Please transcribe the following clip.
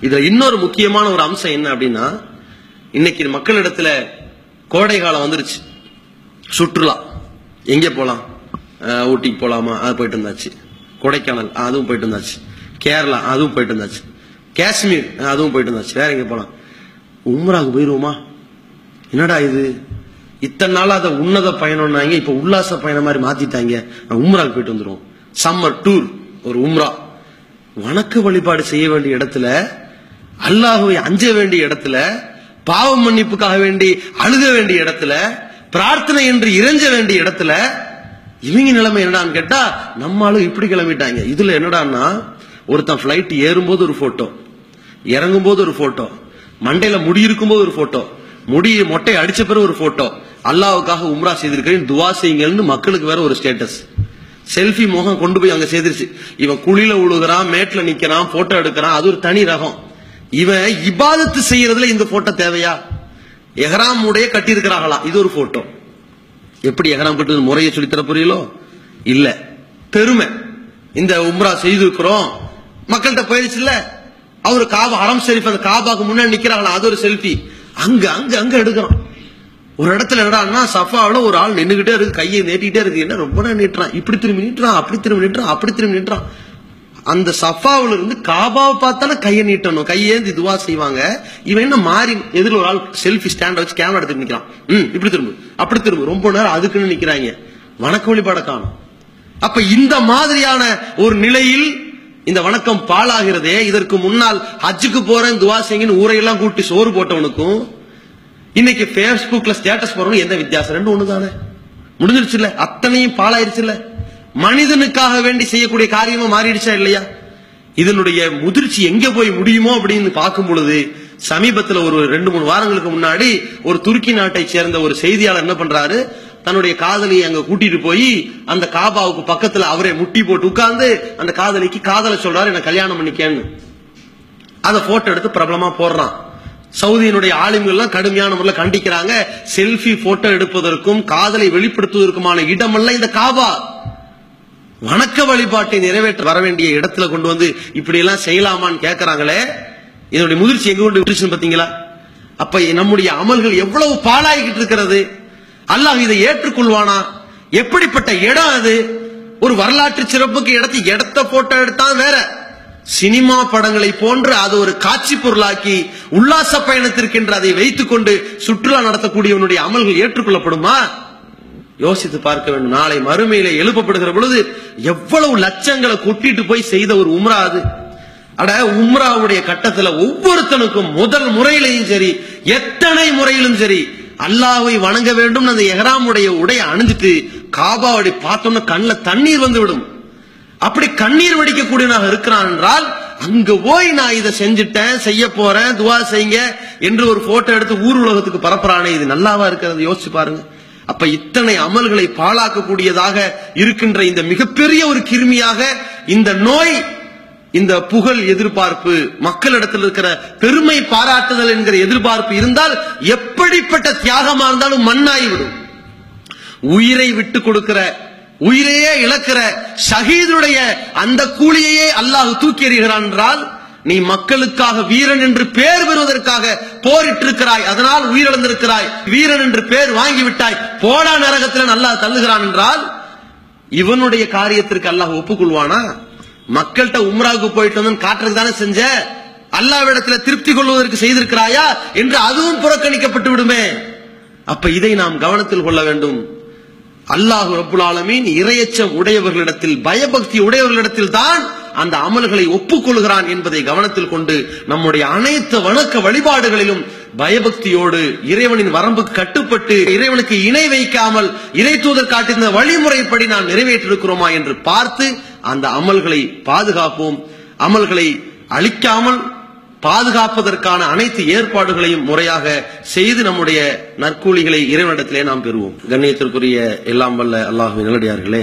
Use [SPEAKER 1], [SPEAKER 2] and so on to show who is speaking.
[SPEAKER 1] இதுல இன்னொரு முக்கியமான ஒரு அம்சம் என்ன அப்படின்னா, இன்னைக்கு மக்களிடத்துல கோடை காலம் வந்துருச்சு. சுற்றுலா எங்க போலாம்? ஊட்டிக்கு போலாமா? அது போயிட்டு இருந்தாச்சு. கொடைக்கானல் அதுவும் போயிட்டு இருந்தாச்சு. கேரளா அதுவும் போயிட்டு இருந்தாச்சு. காஷ்மீர் அதுவும் போயிட்டு இருந்தாச்சு. வேற எங்க போலாம்? உம்ராவுக்கு போயிருவோமா? என்னடா இது, இத்தனை நாள் அதை உன்னத பயணம்னாங்க, இப்ப உல்லாச பயணம் மாதிரி மாத்திட்டாங்க. உம்ராவுக்கு போயிட்டு வந்துருவோம். சம்மர் டூர், ஒரு உம்ரா. வணக்க வழிபாடு செய்ய வேண்டிய இடத்துல, அல்லாஹ்வை அஞ்ச வேண்டிய இடத்துல, பாவ மன்னிப்புக்காக வேண்டி அழுக வேண்டிய இடத்துல, பிரார்த்தனை என்று இறைஞ்ச வேண்டிய இடத்துல இவங்க நிலைமை என்னடான்னு கேட்டா, நம்மளும் இப்படி கிளம்பிட்டாங்க. இதுல என்னடான்னா, ஒருத்தன் பிளைட் ஏறும்போது ஒரு போட்டோ, இறங்கும் போது ஒரு போட்டோ, மண்டையில முடி இருக்கும் போது ஒரு போட்டோ, முடி மொட்டை அடிச்ச பிறகு ஒரு போட்டோ, அல்லாஹ்வுக்காக உம்ரா செய்திருக்கேன் துவா செய்யுங்கன்னு மக்களுக்கு வேற ஒரு ஸ்டேட்டஸ். செல்ஃபி முகம் கொண்டு போய் அங்க செய்திருச்சு. இவன் குழியில விழுகிறான், மேட்ல நிக்கிறான், போட்டோ எடுக்கிறான், அது ஒரு தனி ரகம். இவன் இபாதத்து செய்யறதுல இந்த போட்டோ தேவையா? எஹ்ராம் உடைய கட்டி இருக்கிறாங்களா, இது ஒரு போட்டோ. எப்படி எஹ்ராம் கட்டுறது முறையை சொல்லித்தர புரியலோ இல்ல, பெருமை. இந்த உம்ரா செய்திருக்கிறோம், மக்கள்கிட்ட போயிருச்சு இல்ல. அவரு காபா ஹரம் ஷரீஃப், அந்த காபாக்கு முன்னாடி நிக்கிறாங்களா, அது ஒரு செல்ஃபி. அங்க அங்க அங்க எடுக்கிறான். ஒரு இடத்துல என்னடா, சஃபாவில் ஒரு ஆள் நின்னுகிட்டே இருக்கு, கையை நீட்டிட்டே இருக்கு. என்ன ரொம்ப நேரம் நீட்டுறான், இப்படி திரும்பி நீட்டுறான், அப்படி திரும்பி நீட்டுறான், அப்படி திரும்பி நீட்டுறான். அந்த சஃபாவில் இருந்து காபாவை பார்த்தாலும் கையை நீட்டணும், கையேந்தி துவா செய்வாங்க. இவன் என்ன மாறி எதிரில் ஒரு ஆள் செல்ஃபி ஸ்டாண்ட் வச்சு கேமரா எடுத்து நிக்கிறான். இப்படி திரும்ப அப்படி திரும்ப, ரொம்ப நேரம் அதுக்குன்னு நிக்கிறாங்க. வணக்க வழிபாட காணும். அப்ப இந்த மாதிரியான ஒரு நிலையில் இந்த வணக்கம் பாழாகிறதே. இதற்கு முன்னால் ஹஜ்ஜுக்கு போறேன் துவா செய்யுங்கன்னு ஊரையெல்லாம் கூட்டி சோறு போட்டவனுக்கும் இன்னைக்கு பேஸ்புக்ல ஸ்டேட்டஸ் போறவனும் எந்த வித்தியாசம்? ரெண்டு ஒண்ணுதானே, முடிஞ்சிருச்சு இல்ல? அத்தனையும் பாழாயிருச்சு இல்ல? மனிதனுக்காக வேண்டி செய்யக்கூடிய காரியமா மாறிடுச்சா இல்லையா? இதனுடைய முதிர்ச்சி எங்க போய் முடியுமோ அப்படின்னு பார்க்கும் பொழுது, சமீபத்தில் ஒரு 2-3 வாரங்களுக்கு முன்னாடி ஒரு துருக்கி நாட்டை சேர்ந்த ஒரு செய்தியாளர் என்ன பண்றாரு, தன்னுடைய காதலியை அங்க கூட்டிட்டு போய் அந்த காபாவுக்கு பக்கத்துல அவரே முட்டி போட்டு உட்கார்ந்து அந்த காதலிக்கு காதலை சொல்றாரு, என்ன கல்யாணம் பண்ணிக்கேன்னு. அதை போட்டோ எடுத்து பிரபலமா போடுறான். சவுதியினுடைய ஆலிம்கள் கடுமையான முறையில் கண்டிக்கிறாங்க. செல்ஃபி போட்டோ எடுப்பதற்கும் காதலை வெளிப்படுத்துவதற்குமான இடமல்ல இந்த காபா. வணக்க வழிபாட்டை நிறைவேற்ற வர வேண்டிய இடத்துல கொண்டு வந்து இப்படி எல்லாம் செய்யலாமான்னு கேட்கிறாங்களே, இதனுடைய முதிர்ச்சி எங்க கொண்டு விட்டுருச்சுன்னு பாத்தீங்களா? அப்ப நம்முடைய அமல்கள் எவ்வளவு பாழாகிட்டு இருக்கிறது. அல்லாஹ் இதை ஏற்றுக்கொள்வானா? எப்படிப்பட்ட இடம் அது? ஒரு வரலாற்று சிறப்புக்கு இடத்தை போட்டோ எடுத்தா வேற, சினிமா படங்களை போன்று அது ஒரு காட்சி பொருளாக்கி உல்லாச பயணத்திற்கென்று அதை வைத்துக் கொண்டு சுற்றுலா நடத்தக்கூடியவனுடைய அமல்கள் ஏற்றுக்கொள்ளப்படுமா? யோசித்து பார்க்க வேண்டும். நாளை மறுமையில எழுப்பப்படுகிற பொழுது எவ்வளவு லட்சங்களை கொட்டிட்டு போய் செய்த ஒரு உம்ரா அது. அட, உம்ராவுடைய கட்டத்துல ஒவ்வொருத்தனுக்கும் முதல் முறையிலையும் சரி, எத்தனை முறையிலும் சரி, அல்லாஹ்வை வணங்க வேண்டும். அந்த எஹ்ராமுடைய உடைய அணிஞ்சிட்டு காபாவை பார்த்தோம்னா கண்ணுல தண்ணீர் வந்து விடும். அப்படி கண்ணீர் வடிக்கக்கூடியவனாக இருக்கிறான் என்றால், அங்க போய் நான் இதை செஞ்சுட்டேன், செய்ய போறேன், துவா செய்யுங்க என்று ஒரு போட்டோ எடுத்து ஊர் உலகத்துக்கு பரப்புறானே, இது நல்லாவா இருக்கிறது? யோசிச்சு பாருங்க. அப்ப இத்தனை அமல்களை பாழாக்கக்கூடியதாக இருக்கின்ற இந்த மிகப்பெரிய ஒரு கிருமியாக இந்த நோய், இந்த புகழ் எதிர்பார்ப்பு, மக்களிடத்தில் இருக்கிற பெருமை பாராட்டுதல் என்கிற எதிர்பார்ப்பு இருந்தால் எப்படிப்பட்ட தியாகமா இருந்தாலும் மண்ணாகிவிடும். உயிரை விட்டு கொடுக்கிற, உயிரையே இழக்கிற ஷஹீதுடைய அந்த கூலியையே அல்லாஹ் தூக்கி எறிகிறான் என்றால், நீ மக்களுக்காக வீரன் என்று பெயர் பெறுவதற்காக போரிட்டிருக்கிறாய், அதனால் உயிரிழந்திருக்கிறாய், வீரன் என்று பெயர் வாங்கிவிட்டாய், போடா நரகத்தில் அல்லாஹ் தள்ளுகிறான் என்றால், இவனுடைய காரியத்திற்கு அல்லாஹ் ஒப்புக்கொள்வானா? மக்கள்கிட்ட உம்ராவுக்கு போயிட்டு வந்து காட்டுறதுக்கு தானே செஞ்ச, அல்லாஹ்விடத்துல திருப்தி கொள்வதற்கு செய்திருக்கிறாயா என்று அதுவும் புறக்கணிக்கப்பட்டு விடுமே. அப்ப இதை நாம் கவனத்தில் கொள்ள வேண்டும். அல்லாஹ் ரப்புல் ஆலமீன் இறையச்சம் உடையவர்களிடத்தில், பயபக்தி உடையவர்களிடத்தில் தான் அந்த அமல்களை ஒப்புக்கொள்கிறான் என்பதை கவனத்தில் கொண்டு நம்முடைய அனைத்து வணக்க வழிபாடுகளிலும் பயபக்தியோடு இறைவனின் வரம்புக்கு கட்டுப்பட்டு இறைவனுக்கு இணை வைக்காமல் இறை தூதர் காட்டின வழிமுறைப்படி நாம் நிறைவேற்றிருக்கிறோமா என்று பார்த்து அந்த அமல்களை பாதுகாப்போம். அமல்களை அழிக்காமல் பாதுகாப்பதற்கான அனைத்து ஏற்பாடுகளையும் முறையாக செய்து நம்முடைய நற்கூலிகளை இறைவனிடத்திலே நாம் பெறுவோம். கண்ணியத்திற்குரிய எல்லாம் வல்ல அல்லாஹ்வின் நல்லடியார்களே,